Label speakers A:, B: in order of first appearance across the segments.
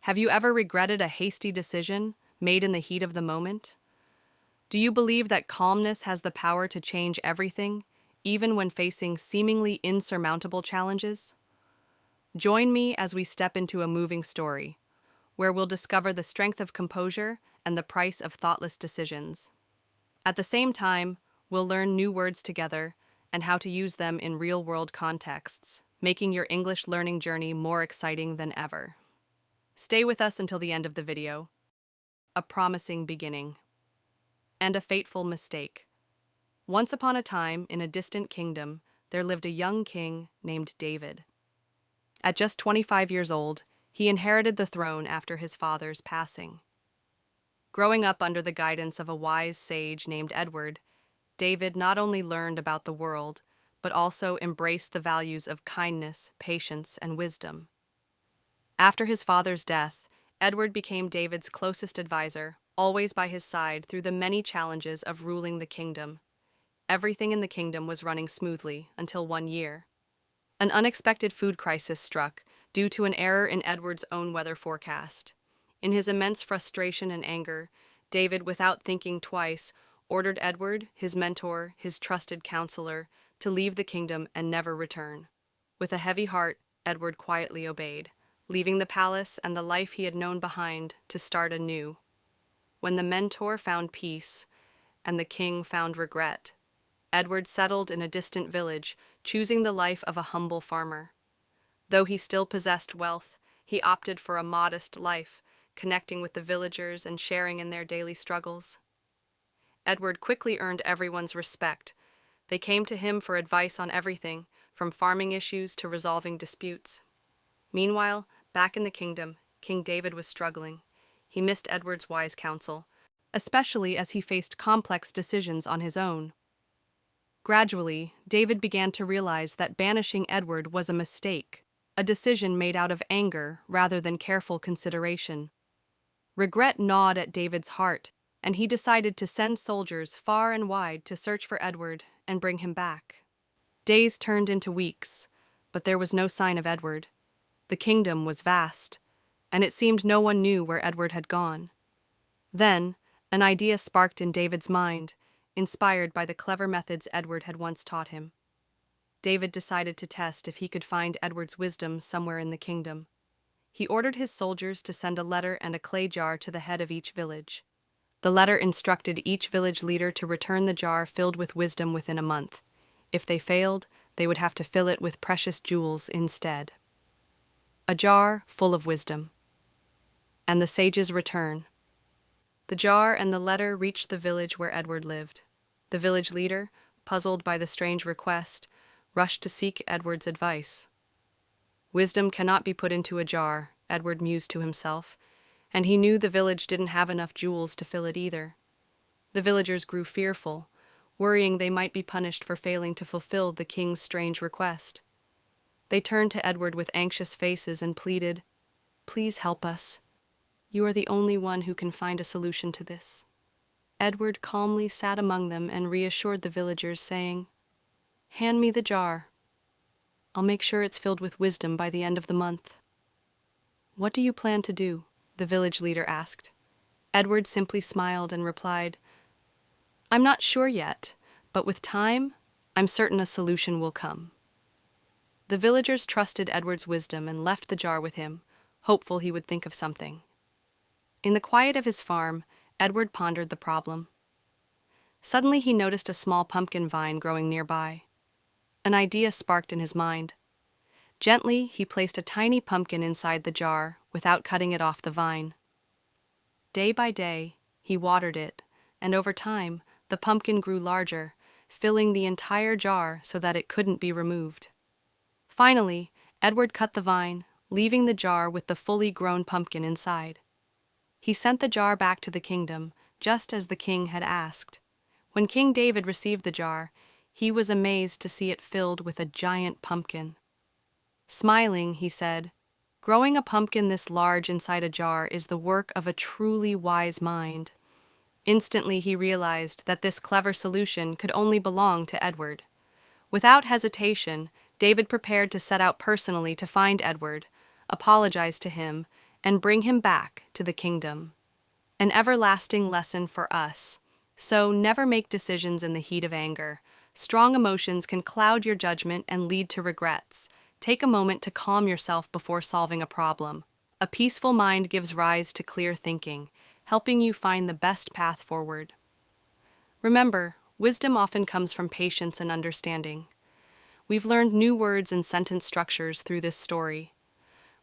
A: Have you ever regretted a hasty decision made in the heat of the moment? Do you believe that calmness has the power to change everything, even when facing seemingly insurmountable challenges? Join me as we step into a moving story, where we'll discover the strength of composure and the price of thoughtless decisions. At the same time, we'll learn new words together and how to use them in real-world contexts, making your English learning journey more exciting than ever. Stay with us until the end of the video. A promising beginning. And a fateful mistake. Once upon a time, in a distant kingdom, there lived a young king named David. At just 25 years old, he inherited the throne after his father's passing. Growing up under the guidance of a wise sage named Edward, David not only learned about the world, but also embraced the values of kindness, patience, and wisdom. After his father's death, Edward became David's closest advisor, always by his side through the many challenges of ruling the kingdom. Everything in the kingdom was running smoothly until one year. An unexpected food crisis struck due to an error in Edward's own weather forecast. In his immense frustration and anger, David, without thinking twice, ordered Edward, his mentor, his trusted counselor, to leave the kingdom and never return. With a heavy heart, Edward quietly obeyed, leaving the palace and the life he had known behind to start anew. When the mentor found peace and the king found regret, Edward settled in a distant village, choosing the life of a humble farmer. Though he still possessed wealth, he opted for a modest life, connecting with the villagers and sharing in their daily struggles. Edward quickly earned everyone's respect. They came to him for advice on everything, from farming issues to resolving disputes. Meanwhile, back in the kingdom, King David was struggling. He missed Edward's wise counsel, especially as he faced complex decisions on his own. Gradually, David began to realize that banishing Edward was a mistake, a decision made out of anger rather than careful consideration. Regret gnawed at David's heart, and he decided to send soldiers far and wide to search for Edward and bring him back. Days turned into weeks, but there was no sign of Edward. The kingdom was vast, and it seemed no one knew where Edward had gone. Then, an idea sparked in David's mind, inspired by the clever methods Edward had once taught him. David decided to test if he could find Edward's wisdom somewhere in the kingdom. He ordered his soldiers to send a letter and a clay jar to the head of each village. The letter instructed each village leader to return the jar filled with wisdom within a month. If they failed, they would have to fill it with precious jewels instead. A jar full of wisdom. And the sage's return. The jar and the letter reached the village where Edward lived. The village leader, puzzled by the strange request, rushed to seek Edward's advice. Wisdom cannot be put into a jar, Edward mused to himself, and he knew the village didn't have enough jewels to fill it either. The villagers grew fearful, worrying they might be punished for failing to fulfill the king's strange request. They turned to Edward with anxious faces and pleaded, "Please help us. You are the only one who can find a solution to this." Edward calmly sat among them and reassured the villagers, saying, "Hand me the jar. I'll make sure it's filled with wisdom by the end of the month." "What do you plan to do?" the village leader asked. Edward simply smiled and replied, "I'm not sure yet, but with time, I'm certain a solution will come." The villagers trusted Edward's wisdom and left the jar with him, hopeful he would think of something. In the quiet of his farm, Edward pondered the problem. Suddenly he noticed a small pumpkin vine growing nearby. An idea sparked in his mind. Gently, he placed a tiny pumpkin inside the jar without cutting it off the vine. Day by day, he watered it, and over time, the pumpkin grew larger, filling the entire jar so that it couldn't be removed. Finally, Edward cut the vine, leaving the jar with the fully grown pumpkin inside. He sent the jar back to the kingdom, just as the king had asked. When King David received the jar, he was amazed to see it filled with a giant pumpkin. Smiling, he said, "Growing a pumpkin this large inside a jar is the work of a truly wise mind." Instantly he realized that this clever solution could only belong to Edward. Without hesitation, David prepared to set out personally to find Edward, apologize to him, and bring him back to the kingdom. An everlasting lesson for us. So never make decisions in the heat of anger. Strong emotions can cloud your judgment and lead to regrets. Take a moment to calm yourself before solving a problem. A peaceful mind gives rise to clear thinking, helping you find the best path forward. Remember, wisdom often comes from patience and understanding. We've learned new words and sentence structures through this story.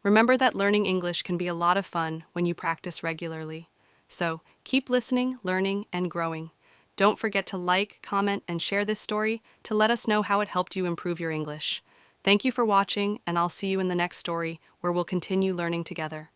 A: Remember that learning English can be a lot of fun when you practice regularly. So, keep listening, learning, and growing. Don't forget to like, comment, and share this story to let us know how it helped you improve your English. Thank you for watching, and I'll see you in the next story where we'll continue learning together.